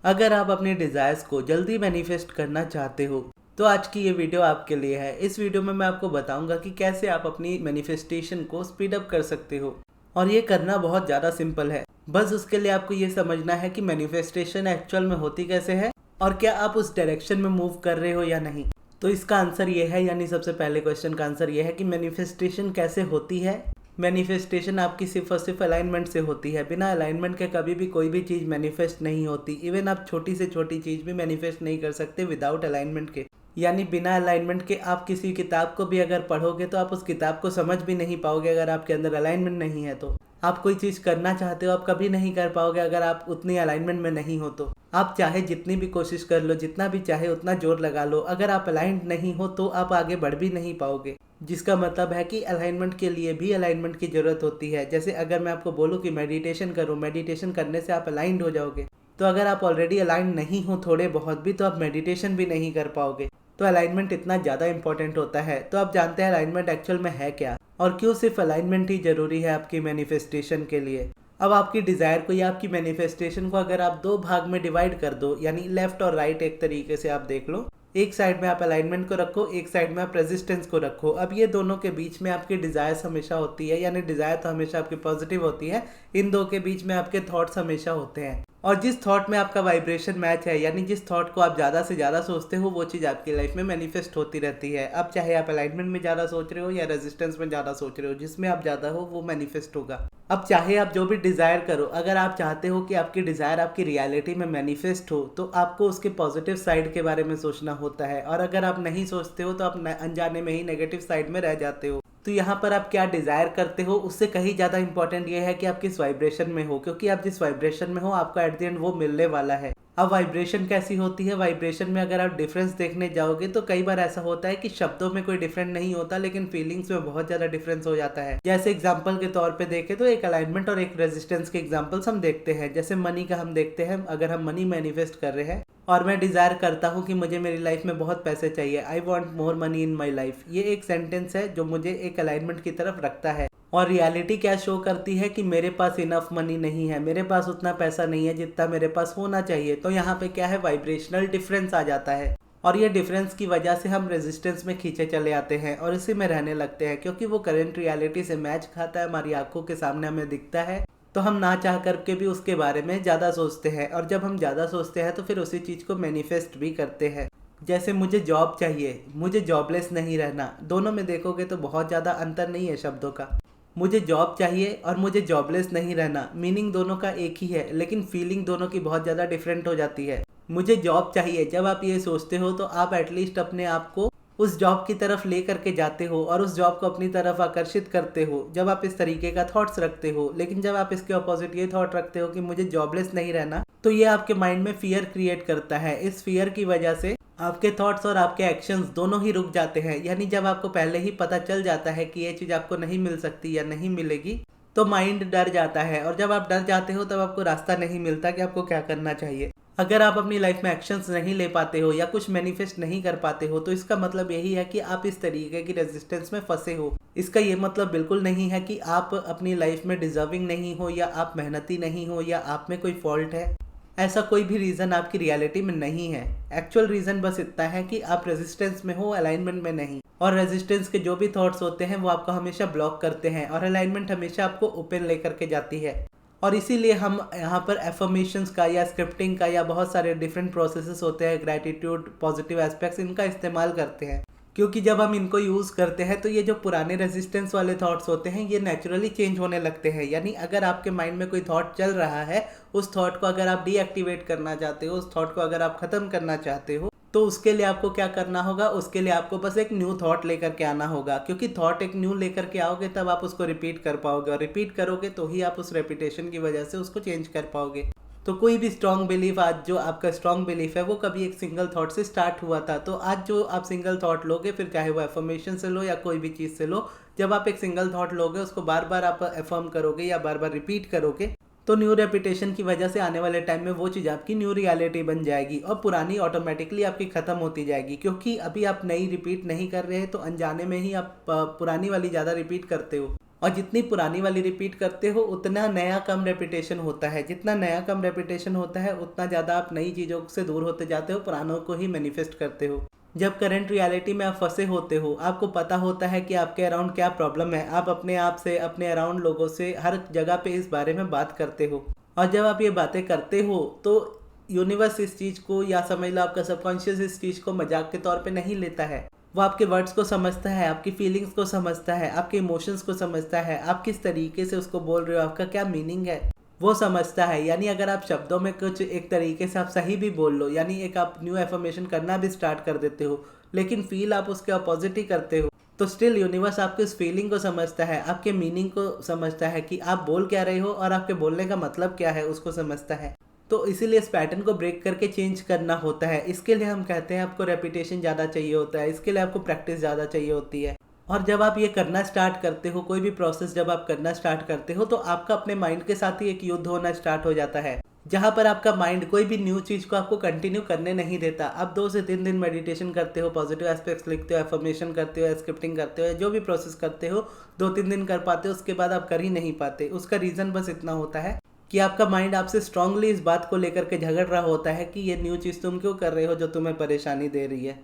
अगर आप अपने डिज़ायर्स को जल्दी मैनिफेस्ट करना चाहते हो तो आज की ये वीडियो आपके लिए है। इस वीडियो में मैं आपको बताऊंगा कि कैसे आप अपनी मैनिफेस्टेशन को स्पीड अप कर सकते हो और ये करना बहुत ज़्यादा सिंपल है। बस उसके लिए आपको ये समझना है कि मैनिफेस्टेशन एक्चुअल में होती कैसे है और क्या आप उस डायरेक्शन में मूव कर रहे हो या नहीं। तो इसका आंसर ये है, यानी सबसे पहले क्वेश्चन का आंसर ये है कि मैनिफेस्टेशन कैसे होती है। मैनिफेस्टेशन आपकी सिर्फ और सिर्फ अलाइनमेंट से होती है। बिना अलाइनमेंट के कभी भी कोई भी चीज़ मैनिफेस्ट नहीं होती। इवन आप छोटी से छोटी चीज़ भी मैनिफेस्ट नहीं कर सकते विदाउट अलाइनमेंट के। यानी बिना अलाइनमेंट के आप किसी किताब को भी अगर पढ़ोगे तो आप उस किताब को समझ भी नहीं पाओगे अगर आपके अंदर अलाइनमेंट नहीं है। तो आप कोई चीज़ करना चाहते हो आप कभी नहीं कर पाओगे अगर आप उतनी अलाइनमेंट में नहीं हो। तो आप चाहे जितनी भी कोशिश कर लो, जितना भी चाहे उतना जोर लगा लो, अगर आप अलाइंड नहीं हो तो आप आगे बढ़ भी नहीं पाओगे। जिसका मतलब है कि अलाइनमेंट के लिए भी अलाइनमेंट की ज़रूरत होती है। जैसे अगर मैं आपको बोलूँ कि मेडिटेशन करो, मेडिटेशन करने से आप अलाइंड हो जाओगे, तो अगर आप ऑलरेडी अलाइंड नहीं हो थोड़े बहुत भी तो आप मेडिटेशन भी नहीं कर पाओगे। तो अलाइनमेंट इतना ज़्यादा इंपॉर्टेंट होता है। तो आप जानते हैं अलाइनमेंट एक्चुअल में है क्या और क्यों सिर्फ अलाइनमेंट ही ज़रूरी है आपकी मैनिफेस्टेशन के लिए। अब आपकी डिज़ायर को या आपकी मैनिफेस्टेशन को अगर आप दो भाग में डिवाइड कर दो, यानी लेफ्ट और राइट, एक तरीके से आप देख लो। एक साइड में आप अलाइनमेंट को रखो, एक साइड में आप रेजिस्टेंस को रखो। अब ये दोनों के बीच में आपकी डिज़ायर्स हमेशा होती है, यानी डिज़ायर तो हमेशा आपकी पॉजिटिव होती है। इन दो के बीच में आपके थॉट्स हमेशा होते हैं और जिस थॉट में आपका वाइब्रेशन मैच है, यानी जिस थॉट को आप ज़्यादा से ज़्यादा सोचते हो, वो चीज़ आपकी लाइफ में मैनिफेस्ट होती रहती है। अब चाहे आप अलाइनमेंट में ज़्यादा सोच रहे हो या रेजिस्टेंस में ज़्यादा सोच रहे हो, जिसमें आप ज़्यादा हो वो मैनिफेस्ट होगा। अब चाहे आप जो भी डिज़ायर करो, अगर आप चाहते हो कि आपकी डिज़ायर आपकी रियलिटी में मैनिफेस्ट हो तो आपको उसके पॉजिटिव साइड के बारे में सोचना होता है। और अगर आप नहीं सोचते हो तो आप अनजाने में ही नेगेटिव साइड में रह जाते हो। तो यहाँ पर आप क्या डिज़ायर करते हो उससे कहीं ज़्यादा इंपॉर्टेंट ये है कि आप किस वाइब्रेशन में हो, क्योंकि आप जिस वाइब्रेशन में हो आपको एट द एंड वो मिलने वाला है। अब वाइब्रेशन कैसी होती है, वाइब्रेशन में अगर आप डिफरेंस देखने जाओगे तो कई बार ऐसा होता है कि शब्दों में कोई डिफरेंट नहीं होता लेकिन फीलिंग्स में बहुत ज़्यादा डिफरेंस हो जाता है। जैसे एग्जांपल के तौर पे देखें तो एक अलाइनमेंट और एक रेजिस्टेंस के एग्जांपल्स हम देखते हैं। जैसे मनी का हम देखते हैं, अगर हम मनी मैनिफेस्ट कर रहे हैं और मैं डिज़ायर करता हूँ कि मुझे मेरी लाइफ में बहुत पैसे चाहिए, I want more money in my life, ये एक सेंटेंस है जो मुझे एक अलाइनमेंट की तरफ रखता है। और रियलिटी क्या शो करती है कि मेरे पास इनफ मनी नहीं है, मेरे पास उतना पैसा नहीं है जितना मेरे पास होना चाहिए। तो यहाँ पे क्या है, वाइब्रेशनल डिफरेंस आ जाता है और ये डिफरेंस की वजह से हम रेजिस्टेंस में खींचे चले आते हैं और इसी में रहने लगते हैं, क्योंकि वो करंट रियलिटी से मैच खाता है, हमारी आंखों के सामने हमें दिखता है। तो हम ना चाह करके भी उसके बारे में ज़्यादा सोचते हैं और जब हम ज़्यादा सोचते हैं तो फिर उसी चीज़ को मैनिफेस्ट भी करते हैं। जैसे मुझे जॉब चाहिए, मुझे जॉबलेस नहीं रहना, दोनों में देखोगे तो बहुत ज़्यादा अंतर नहीं है शब्दों का। मुझे जॉब चाहिए और मुझे जॉबलेस नहीं रहना, मीनिंग दोनों का एक ही है लेकिन फीलिंग दोनों की बहुत ज़्यादा डिफरेंट हो जाती है। मुझे जॉब चाहिए, जब आप ये सोचते हो तो आप एटलीस्ट अपने आप को उस जॉब की तरफ ले करके जाते हो और उस जॉब को अपनी तरफ आकर्षित करते हो जब आप इस तरीके का थॉट्स रखते हो। लेकिन जब आप इसके ऑपोजिट ये थॉट रखते हो कि मुझे जॉबलेस नहीं रहना, तो ये आपके माइंड में फियर क्रिएट करता है। इस फियर की वजह से आपके थॉट्स और आपके एक्शंस दोनों ही रुक जाते हैं। यानी जब आपको पहले ही पता चल जाता है कि ये चीज़ आपको नहीं मिल सकती या नहीं मिलेगी तो माइंड डर जाता है और जब आप डर जाते हो तब आपको रास्ता नहीं मिलता कि आपको क्या करना चाहिए। अगर आप अपनी लाइफ में एक्शंस नहीं ले पाते हो या कुछ मैनिफेस्ट नहीं कर पाते हो तो इसका मतलब यही है कि आप इस तरीके की रेजिस्टेंस में फंसे हो। इसका ये मतलब बिल्कुल नहीं है कि आप अपनी लाइफ में डिजर्विंग नहीं हो या आप मेहनती नहीं हो या आप में कोई फॉल्ट है। ऐसा कोई भी रीज़न आपकी रियलिटी में नहीं है। एक्चुअल रीज़न बस इतना है कि आप रेजिस्टेंस में हो, अलाइनमेंट में नहीं। और रेजिस्टेंस के जो भी थॉट्स होते हैं वो आपको हमेशा ब्लॉक करते हैं और अलाइनमेंट हमेशा आपको ओपन लेकर के जाती है। और इसीलिए हम यहाँ पर एफर्मेशंस का या स्क्रिप्टिंग का या बहुत सारे डिफरेंट प्रोसेसेस होते हैं, ग्रैटिट्यूड, पॉजिटिव एस्पेक्ट्स, इनका इस्तेमाल करते हैं। क्योंकि जब हम इनको यूज़ करते हैं तो ये जो पुराने रेजिस्टेंस वाले थॉट्स होते हैं ये नेचुरली चेंज होने लगते हैं। यानी अगर आपके माइंड में कोई थॉट चल रहा है, उस थॉट को अगर आप डीएक्टिवेट करना चाहते हो, उस थॉट को अगर आप ख़त्म करना चाहते हो, तो उसके लिए आपको क्या करना होगा, उसके लिए आपको बस एक न्यू थॉट लेकर के आना होगा। क्योंकि थॉट एक न्यू लेकर के आओगे तब आप उसको रिपीट कर पाओगे और रिपीट करोगे तो ही आप उस रेपिटेशन की वजह से उसको चेंज कर पाओगे। तो कोई भी स्ट्रॉन्ग बिलीफ, आज जो आपका स्ट्रॉन्ग बिलीफ है वो कभी एक सिंगल थॉट से स्टार्ट हुआ था। तो आज जो आप सिंगल थॉट लोगे, फिर चाहे वो एफर्मेशन से लो या कोई भी चीज़ से लो, जब आप एक सिंगल थॉट लोगे उसको बार बार आप एफर्म करोगे या बार बार रिपीट करोगे तो न्यू रेपिटेशन की वजह से आने वाले टाइम में वो चीज़ आपकी न्यू रियलिटी बन जाएगी और पुरानी ऑटोमेटिकली आपकी ख़त्म होती जाएगी। क्योंकि अभी आप नई रिपीट नहीं कर रहे हैं तो अनजाने में ही आप पुरानी वाली ज़्यादा रिपीट करते हो और जितनी पुरानी वाली रिपीट करते हो उतना नया कम रेपिटेशन होता है। जितना नया कम रेपिटेशन होता है उतना ज़्यादा आप नई चीज़ों से दूर होते जाते हो, पुरानों को ही मैनिफेस्ट करते हो। जब करंट रियलिटी में आप फंसे होते हो, आपको पता होता है कि आपके अराउंड क्या प्रॉब्लम है, आप अपने आप से, अपने अराउंड लोगों से हर जगह पे इस बारे में बात करते हो। और जब आप ये बातें करते हो तो यूनिवर्स इस चीज़ को, या समझ लो आपका सबकॉन्शियस इस चीज़ को मजाक के तौर पे नहीं लेता है। वो आपके वर्ड्स को समझता है, आपकी फीलिंग्स को समझता है, आपके इमोशंस को समझता है, आप किस तरीके से उसको बोल रहे हो, आपका क्या मीनिंग है वो समझता है। यानी अगर आप शब्दों में कुछ एक तरीके से आप सही भी बोल लो, यानी एक आप न्यू एफर्मेशन करना भी स्टार्ट कर देते हो, लेकिन फील आप उसके अपोजिट ही करते हो, तो स्टिल यूनिवर्स आपके उस फीलिंग को समझता है, आपके मीनिंग को समझता है कि आप बोल क्या रहे हो और आपके बोलने का मतलब क्या है, उसको समझता है। तो इसीलिए इस पैटर्न को ब्रेक करके चेंज करना होता है। इसके लिए हम कहते हैं आपको रेपिटेशन ज़्यादा चाहिए होता है, इसके लिए आपको प्रैक्टिस ज़्यादा चाहिए होती है। और जब आप ये करना स्टार्ट करते हो, कोई भी प्रोसेस जब आप करना स्टार्ट करते हो, तो आपका अपने माइंड के साथ ही एक युद्ध होना स्टार्ट हो जाता है, जहाँ पर आपका माइंड कोई भी न्यू चीज़ को आपको कंटिन्यू करने नहीं देता। आप 2 से 3 दिन मेडिटेशन करते हो, पॉजिटिव एस्पेक्ट्स लिखते हो, एफर्मेशन करते हो, स्क्रिप्टिंग करते हो, जो भी प्रोसेस करते हो 2-3 दिन कर पाते हो, उसके बाद आप कर ही नहीं पाते। उसका रीज़न बस इतना होता है कि आपका माइंड आपसे स्ट्रांगली इस बात को लेकर के झगड़ रहा होता है कि ये न्यू चीज़ तुम क्यों कर रहे हो जो तुम्हें परेशानी दे रही है,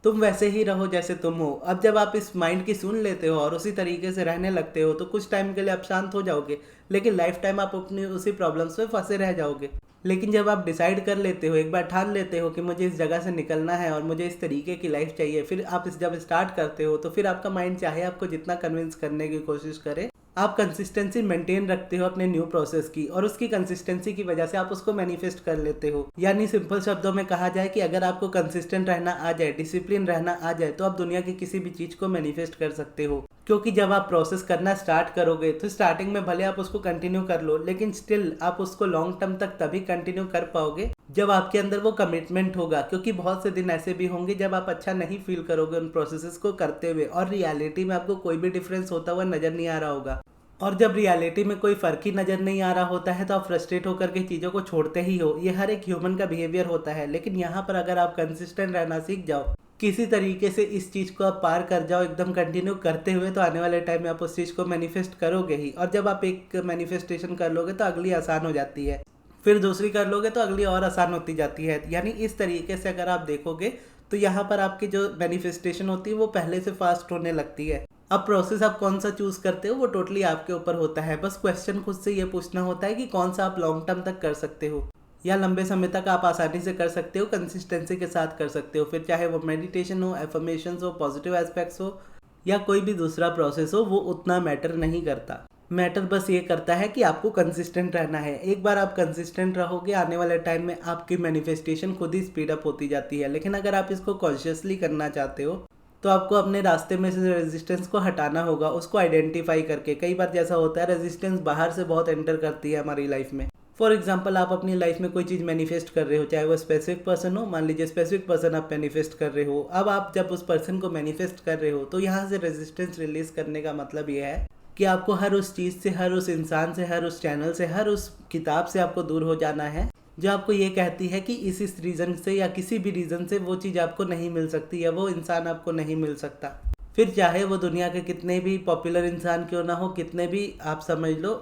तुम वैसे ही रहो जैसे तुम हो। अब जब आप इस माइंड की सुन लेते हो और उसी तरीके से रहने लगते हो, तो कुछ टाइम के लिए आप शांत हो जाओगे, लेकिन लाइफ टाइम आप अपनी उसी प्रॉब्लम्स में फंसे रह जाओगे। लेकिन जब आप डिसाइड कर लेते हो, एक बार ठान लेते हो कि मुझे इस जगह से निकलना है और मुझे इस तरीके की लाइफ चाहिए, फिर आप जब स्टार्ट करते हो, तो फिर आपका माइंड चाहे आपको जितना कन्विंस करने की कोशिश करे, आप कंसिस्टेंसी मेंटेन रखते हो अपने न्यू प्रोसेस की, और उसकी कंसिस्टेंसी की वजह से आप उसको मैनिफेस्ट कर लेते हो। यानी सिंपल शब्दों में कहा जाए कि अगर आपको कंसिस्टेंट रहना आ जाए, डिसिप्लिन रहना आ जाए, तो आप दुनिया की किसी भी चीज़ को मैनिफेस्ट कर सकते हो। क्योंकि जब आप प्रोसेस करना स्टार्ट करोगे, तो स्टार्टिंग में भले आप उसको कंटिन्यू कर लो, लेकिन स्टिल आप उसको लॉन्ग टर्म तक तभी कंटिन्यू कर पाओगे जब आपके अंदर वो कमिटमेंट होगा। क्योंकि बहुत से दिन ऐसे भी होंगे जब आप अच्छा नहीं फील करोगे उन प्रोसेसेस को करते हुए, और रियलिटी में आपको कोई भी डिफरेंस होता हुआ नजर नहीं आ रहा होगा। और जब रियलिटी में कोई फ़र्क ही नज़र नहीं आ रहा होता है, तो आप फ्रस्ट्रेट होकर के चीज़ों को छोड़ते ही हो। ये हर एक ह्यूमन का बिहेवियर होता है। लेकिन यहाँ पर अगर आप कंसिस्टेंट रहना सीख जाओ, किसी तरीके से इस चीज़ को आप पार कर जाओ एकदम कंटिन्यू करते हुए, तो आने वाले टाइम में आप उस चीज़ को मैनिफेस्ट करोगे ही। और जब आप एक मैनिफेस्टेशन कर लोगे तो अगली आसान हो जाती है, फिर दूसरी कर लोगे तो अगली और आसान होती जाती है। यानी इस तरीके से अगर आप देखोगे तो यहाँ पर आपकी जो मैनिफेस्टेशन होती है वो पहले से फास्ट होने लगती है। अब प्रोसेस आप कौन सा चूज करते हो वो टोटली आपके ऊपर होता है। बस क्वेश्चन खुद से ये पूछना होता है कि कौन सा आप लॉन्ग टर्म तक कर सकते हो, या लंबे समय तक आप आसानी से कर सकते हो, कंसिस्टेंसी के साथ कर सकते हो। फिर चाहे वो मेडिटेशन हो, एफर्मेशंस हो, पॉजिटिव एस्पेक्ट्स हो, या कोई भी दूसरा प्रोसेस हो, वो उतना मैटर नहीं करता। मैटर बस ये करता है कि आपको कंसिस्टेंट रहना है। एक बार आप कंसिस्टेंट रहोगे, आने वाले टाइम में आपकी मैनिफेस्टेशन खुद ही स्पीड अप होती जाती है। लेकिन अगर आप इसको कॉन्शियसली करना चाहते हो, तो आपको अपने रास्ते में से रेजिस्टेंस को हटाना होगा, उसको आइडेंटिफाई करके। कई बार जैसा होता है रेजिस्टेंस बाहर से बहुत एंटर करती है हमारी लाइफ में। फॉर एग्जाम्पल, आप अपनी लाइफ में कोई चीज़ मैनिफेस्ट कर रहे हो, चाहे वो स्पेसिफिक पर्सन हो, मान लीजिए स्पेसिफिक पर्सन आप मैनिफेस्ट कर रहे हो। अब आप जब उस पर्सन को मैनिफेस्ट कर रहे हो, तो यहाँ से रेजिस्टेंस रिलीज करने का मतलब ये है कि आपको हर उस चीज़ से, हर उस इंसान से, हर उस चैनल से, हर उस किताब से आपको दूर हो जाना है जो आपको ये कहती है कि इस रीज़न से या किसी भी रीज़न से वो चीज़ आपको नहीं मिल सकती, या वो इंसान आपको नहीं मिल सकता। फिर चाहे वो दुनिया के कितने भी पॉपुलर इंसान क्यों ना हो, कितने भी आप समझ लो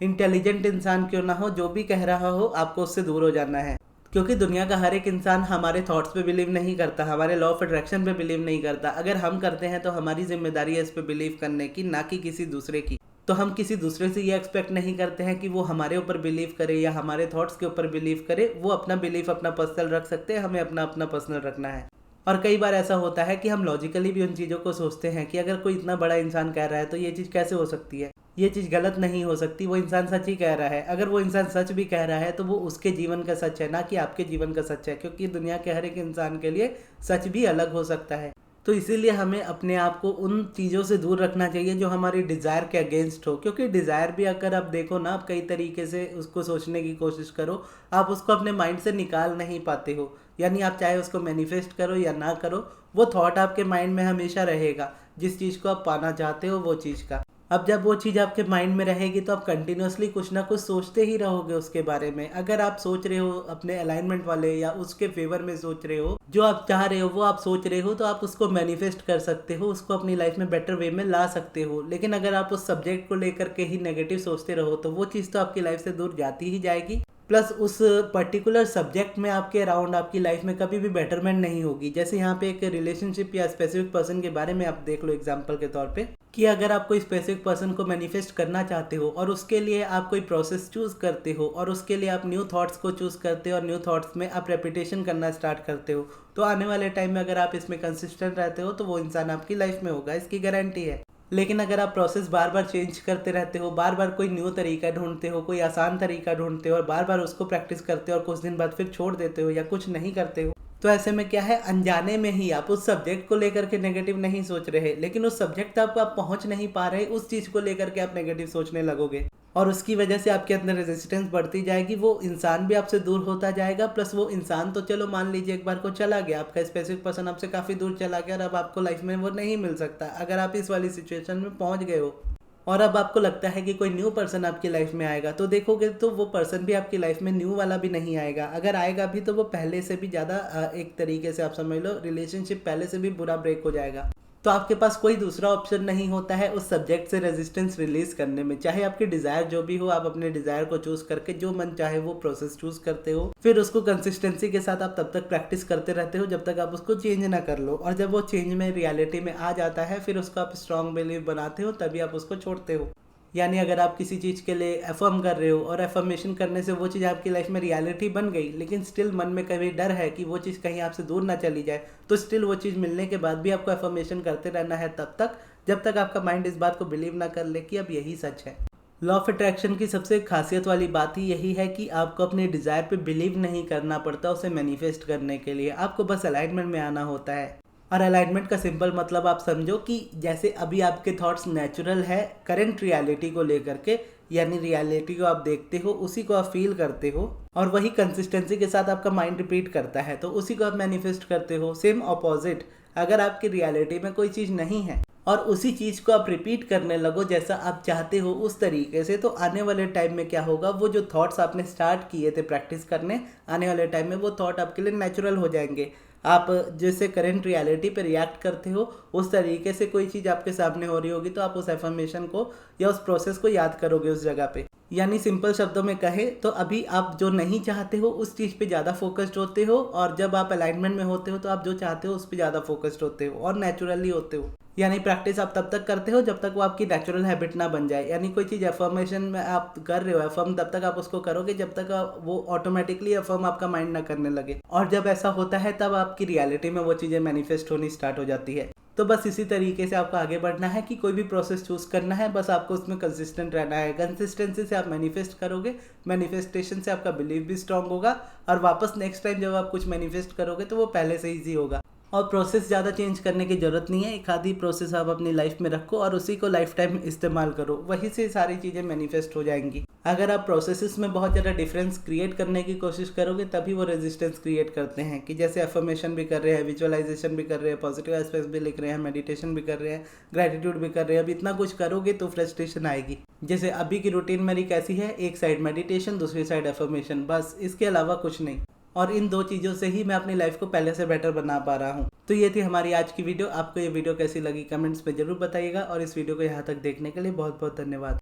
इंटेलिजेंट इंसान क्यों ना हो, जो भी कह रहा हो, आपको उससे दूर हो जाना है। क्योंकि दुनिया का हर एक इंसान हमारे थॉट्स पे बिलीव नहीं करता, हमारे लॉ ऑफ अट्रैक्शन पे बिलीव नहीं करता। अगर हम करते हैं तो हमारी जिम्मेदारी है इस पे बिलीव करने की, ना कि किसी दूसरे की। तो हम किसी दूसरे से ये एक्सपेक्ट नहीं करते हैं कि वो हमारे ऊपर बिलीव करे या हमारे थॉट्स के ऊपर बिलीव करे। वो अपना बिलीफ अपना पर्सनल रख सकते हैं, हमें अपना अपना पर्सनल रखना है। और कई बार ऐसा होता है कि हम लॉजिकली भी उन चीज़ों को सोचते हैं कि अगर कोई इतना बड़ा इंसान कह रहा है तो ये चीज़ कैसे हो सकती है, ये चीज़ गलत नहीं हो सकती, वो इंसान सच ही कह रहा है। अगर वो इंसान सच भी कह रहा है तो वो उसके जीवन का सच है, ना कि आपके जीवन का सच है। क्योंकि दुनिया के हर एक इंसान के लिए सच भी अलग हो सकता है। तो इसीलिए हमें अपने आप को उन चीज़ों से दूर रखना चाहिए जो हमारी डिज़ायर के अगेंस्ट हो। क्योंकि डिज़ायर भी अगर आप देखो ना, आप कई तरीके से उसको सोचने की कोशिश करो, आप उसको अपने माइंड से निकाल नहीं पाते हो। यानी आप चाहे उसको मैनिफेस्ट करो या ना करो, वो थॉट आपके माइंड में हमेशा रहेगा जिस चीज़ को आप पाना चाहते हो वो चीज़ का। अब जब वो चीज़ आपके माइंड में रहेगी तो आप कंटिन्यूअसली कुछ ना कुछ सोचते ही रहोगे उसके बारे में। अगर आप सोच रहे हो अपने अलाइनमेंट वाले या उसके फेवर में सोच रहे हो, जो आप चाह रहे हो वो आप सोच रहे हो, तो आप उसको मैनिफेस्ट कर सकते हो, उसको अपनी लाइफ में बेटर वे में ला सकते हो। लेकिन अगर आप उस सब्जेक्ट को लेकर के ही नेगेटिव सोचते रहो तो वो चीज़ तो आपकी लाइफ से दूर जाती ही जाएगी, प्लस उस पर्टिकुलर सब्जेक्ट में आपके अराउंड आपकी लाइफ में कभी भी बेटरमेंट नहीं होगी। जैसे यहाँ पे एक रिलेशनशिप या स्पेसिफिक पर्सन के बारे में आप देख लो एग्जांपल के तौर पे, कि अगर आप कोई स्पेसिफिक पर्सन को मैनिफेस्ट करना चाहते हो और उसके लिए आप कोई प्रोसेस चूज करते हो और उसके लिए आप न्यू थॉट्स को चूज करते हो और न्यू थॉट्स में आप रेपिटेशन करना स्टार्ट करते हो, तो आने वाले टाइम में अगर आप इसमें कंसिस्टेंट रहते हो तो वो इंसान आपकी लाइफ में होगा, इसकी गारंटी है। लेकिन अगर आप प्रोसेस बार बार चेंज करते रहते हो, बार बार कोई न्यू तरीका ढूंढते हो, कोई आसान तरीका ढूंढते हो और बार बार उसको प्रैक्टिस करते हो और कुछ दिन बाद फिर छोड़ देते हो या कुछ नहीं करते हो, तो ऐसे में क्या है, अनजाने में ही आप उस सब्जेक्ट को लेकर के नेगेटिव नहीं सोच रहे, लेकिन उस सब्जेक्ट तक आप पहुंच नहीं पा रहे, उस चीज़ को लेकर के आप नेगेटिव सोचने लगोगे और उसकी वजह से आपके अंदर रेजिस्टेंस बढ़ती जाएगी। वो इंसान भी आपसे दूर होता जाएगा, प्लस वो इंसान तो चलो मान लीजिए एक बार को चला गया, आपका स्पेसिफिक पर्सन आपसे काफ़ी दूर चला गया और अब आपको लाइफ में वो नहीं मिल सकता। अगर आप इस वाली सिचुएशन में पहुंच गए हो और अब आपको लगता है कि कोई न्यू पर्सन आपकी लाइफ में आएगा, तो देखोगे तो वो पर्सन भी आपकी लाइफ में न्यू वाला भी नहीं आएगा। अगर आएगा भी तो वो पहले से भी ज़्यादा एक तरीके से आप समझ लो रिलेशनशिप पहले से भी बुरा ब्रेक हो जाएगा। तो आपके पास कोई दूसरा ऑप्शन नहीं होता है उस सब्जेक्ट से रेजिस्टेंस रिलीज करने में। चाहे आपकी डिजायर जो भी हो, आप अपने डिजायर को चूज करके जो मन चाहे वो प्रोसेस चूज करते हो, फिर उसको कंसिस्टेंसी के साथ आप तब तक प्रैक्टिस करते रहते हो जब तक आप उसको चेंज ना कर लो, और जब वो चेंज में रियलिटी में आ जाता है फिर उसको आप स्ट्रॉन्ग बिलीव बनाते हो, तभी आप उसको छोड़ते हो। यानी अगर आप किसी चीज़ के लिए एफर्म कर रहे हो और एफर्मेशन करने से वो चीज़ आपकी लाइफ में रियलिटी बन गई, लेकिन स्टिल मन में कभी डर है कि वो चीज़ कहीं आपसे दूर ना चली जाए, तो स्टिल वो चीज़ मिलने के बाद भी आपको एफर्मेशन करते रहना है तब तक जब तक आपका माइंड इस बात को बिलीव ना कर ले कि अब यही सच है। लॉ ऑफ अट्रैक्शन की सबसे खासियत वाली बात ही यही है कि आपको अपने डिज़ायर पे बिलीव नहीं करना पड़ता उसे मैनिफेस्ट करने के लिए, आपको बस अलाइनमेंट में आना होता है। और अलाइनमेंट का सिंपल मतलब आप समझो कि जैसे अभी आपके थॉट्स नेचुरल है करंट रियलिटी को लेकर के, यानी रियलिटी को आप देखते हो, उसी को आप फील करते हो और वही कंसिस्टेंसी के साथ आपका माइंड रिपीट करता है, तो उसी को आप मैनिफेस्ट करते हो। सेम ऑपोजिट, अगर आपकी रियलिटी में कोई चीज़ नहीं है और उसी चीज़ को आप रिपीट करने लगो जैसा आप चाहते हो उस तरीके से, तो आने वाले टाइम में क्या होगा, वो जो थॉट्स आपने स्टार्ट किए थे प्रैक्टिस करने, आने वाले टाइम में वो थॉट आपके लिए नेचुरल हो जाएंगे। आप जैसे करंट रियलिटी पे रिएक्ट करते हो उस तरीके से कोई चीज़ आपके सामने हो रही होगी तो आप उस एफर्मेशन को या उस प्रोसेस को याद करोगे उस जगह पे। यानी सिंपल शब्दों में कहे तो अभी आप जो नहीं चाहते हो उस चीज़ पे ज़्यादा फोकस्ड होते हो, और जब आप अलाइनमेंट में होते हो तो आप जो चाहते हो उस पर ज़्यादा फोकस्ड होते हो और नेचुरली होते हो। यानी प्रैक्टिस आप तब तक करते हो जब तक वो आपकी नेचुरल हैबिट ना बन जाए। यानी कोई चीज़ एफर्मेशन में आप कर रहे हो, एफर्म तब तक आप उसको करोगे जब तक वो ऑटोमेटिकली एफर्म आपका माइंड ना करने लगे, और जब ऐसा होता है तब आपकी रियलिटी में वो चीज़ें मैनिफेस्ट होनी स्टार्ट हो जाती है। तो बस इसी तरीके से आपको आगे बढ़ना है कि कोई भी प्रोसेस चूज करना है, बस आपको उसमें कंसिस्टेंट रहना है। कंसिस्टेंसी से आप मैनिफेस्ट करोगे, मैनिफेस्टेशन से आपका बिलीव भी स्ट्रांग होगा और वापस नेक्स्ट टाइम जब आप कुछ मैनिफेस्ट करोगे तो वो पहले से ईजी होगा। और प्रोसेस ज़्यादा चेंज करने की ज़रूरत नहीं है, एक आधी प्रोसेस आप अपनी लाइफ में रखो और उसी को लाइफ टाइम इस्तेमाल करो, वहीं से सारी चीज़ें मैनिफेस्ट हो जाएंगी। अगर आप प्रोसेसेस में बहुत ज़्यादा डिफरेंस क्रिएट करने की कोशिश करोगे तभी वो रेजिस्टेंस क्रिएट करते हैं, कि जैसे एफर्मेशन भी कर रहे हैं, विजुअलाइजेशन भी कर रहे हैं, पॉजिटिव एस्पेक्ट्स भी लिख रहे हैं, मेडिटेशन भी कर रहे हैं, ग्रैटिट्यूड भी कर रहे हैं, अब इतना कुछ करोगे तो फ्रस्ट्रेशन आएगी। जैसे अभी की रूटीन मेरी कैसी है, एक साइड मेडिटेशन, दूसरी साइड एफर्मेशन, बस इसके अलावा कुछ नहीं, और इन दो चीज़ों से ही मैं अपनी लाइफ को पहले से बेटर बना पा रहा हूँ। तो ये थी हमारी आज की वीडियो। आपको ये वीडियो कैसी लगी कमेंट्स में ज़रूर बताइएगा, और इस वीडियो को यहाँ तक देखने के लिए बहुत बहुत धन्यवाद।